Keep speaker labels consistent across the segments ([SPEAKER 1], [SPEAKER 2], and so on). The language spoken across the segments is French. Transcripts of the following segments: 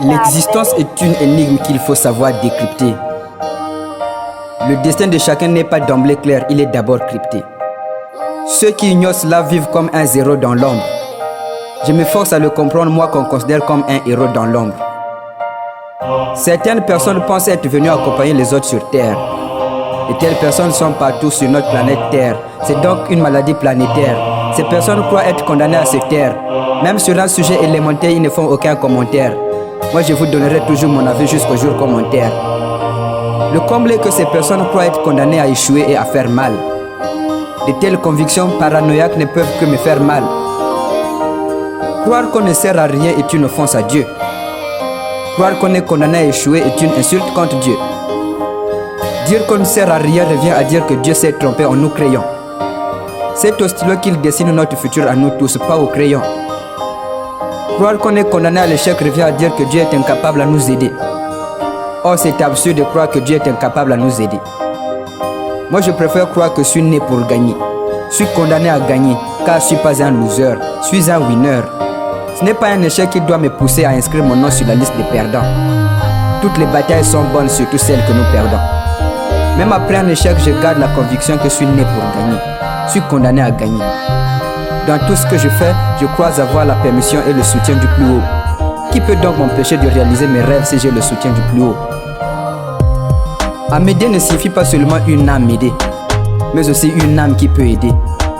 [SPEAKER 1] L'existence est une énigme qu'il faut savoir décrypter. Le destin de chacun n'est pas d'emblée clair, il est d'abord crypté. Ceux qui ignorent cela vivent comme un zéro dans l'ombre. Je m'efforce à le comprendre, moi qu'on considère comme un héros dans l'ombre. Certaines personnes pensent être venues accompagner les autres sur Terre. Et telles personnes sont partout sur notre planète Terre. C'est donc une maladie planétaire. Ces personnes croient être condamnées à se taire. Même sur un sujet élémentaire, ils ne font aucun commentaire. Moi je vous donnerai toujours mon avis jusqu'au jour commentaire. Le comble est que ces personnes croient être condamnées à échouer et à faire mal. De telles convictions paranoïaques ne peuvent que me faire mal. Croire qu'on ne sert à rien est une offense à Dieu. Croire qu'on est condamné à échouer est une insulte contre Dieu. Dire qu'on ne sert à rien revient à dire que Dieu s'est trompé en nous créant. C'est au stylo qu'il dessine notre futur à nous tous, pas au crayon. Croire qu'on est condamné à l'échec revient à dire que Dieu est incapable à nous aider. Or c'est absurde de croire que Dieu est incapable à nous aider. Moi je préfère croire que je suis né pour gagner. Je suis condamné à gagner, car je ne suis pas un loser, je suis un winner. Ce n'est pas un échec qui doit me pousser à inscrire mon nom sur la liste des perdants. Toutes les batailles sont bonnes, surtout celles que nous perdons. Même après un échec, je garde la conviction que je suis né pour gagner. Je suis condamné à gagner. Dans tout ce que je fais, je crois avoir la permission et le soutien du plus haut. Qui peut donc m'empêcher de réaliser mes rêves si j'ai le soutien du plus haut? Amédée ne signifie pas seulement une âme aidée, mais aussi une âme qui peut aider.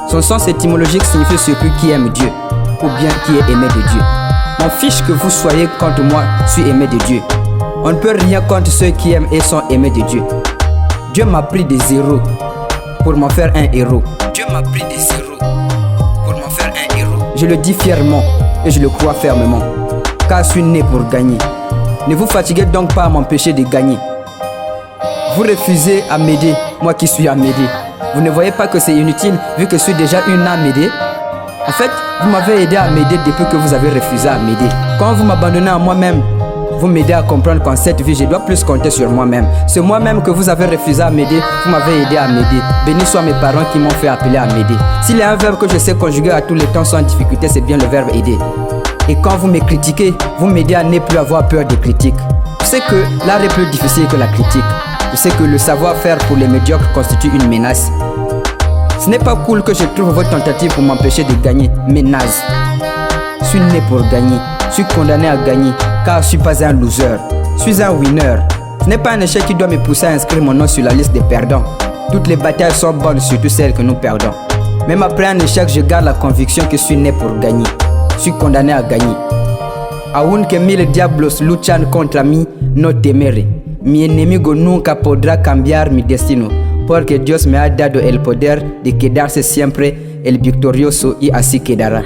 [SPEAKER 1] Son sens étymologique signifie surtout qui aime Dieu, ou bien qui est aimé de Dieu. M'en fiche que vous soyez contre moi, je suis aimé de Dieu. On ne peut rien contre ceux qui aiment et sont aimés de Dieu. Dieu m'a pris des zéros pour m'en faire un héros. Dieu m'a pris des zéros pour m'en faire un héros. Je le dis fièrement et je le crois fermement, car je suis né pour gagner. Ne vous fatiguez donc pas à m'empêcher de gagner. Vous refusez à m'aider, moi qui suis à m'aider. Vous ne voyez pas que c'est inutile vu que je suis déjà une âme aidée? En fait, vous m'avez aidé à m'aider depuis que vous avez refusé à m'aider. Quand vous m'abandonnez à moi-même, vous m'aidez à comprendre qu'en cette vie, je dois plus compter sur moi-même. C'est moi-même que vous avez refusé à m'aider, vous m'avez aidé à m'aider. Béni soient mes parents qui m'ont fait appeler à m'aider. S'il y a un verbe que je sais conjuguer à tous les temps sans difficulté, c'est bien le verbe aider. Et quand vous me critiquez, vous m'aidez à ne plus avoir peur des critiques. Je sais que l'art est plus difficile que la critique. Je sais que le savoir-faire pour les médiocres constitue une menace. Ce n'est pas cool que je trouve votre tentative pour m'empêcher de gagner, mais naze. Je suis né pour gagner, je suis condamné à gagner, car je ne suis pas un loser, je suis un winner. Ce n'est pas un échec qui doit me pousser à inscrire mon nom sur la liste des perdants. Toutes les batailles sont bonnes, surtout celles que nous perdons. Même après un échec, je garde la conviction que je suis né pour gagner. Je suis condamné à gagner. Aunque mil diablos luchan contra mí, no temeré. Mi enemigo nunca podrá cambiar mi destino, porque Dios me ha dado el poder de quedarse siempre el victorioso y así quedará.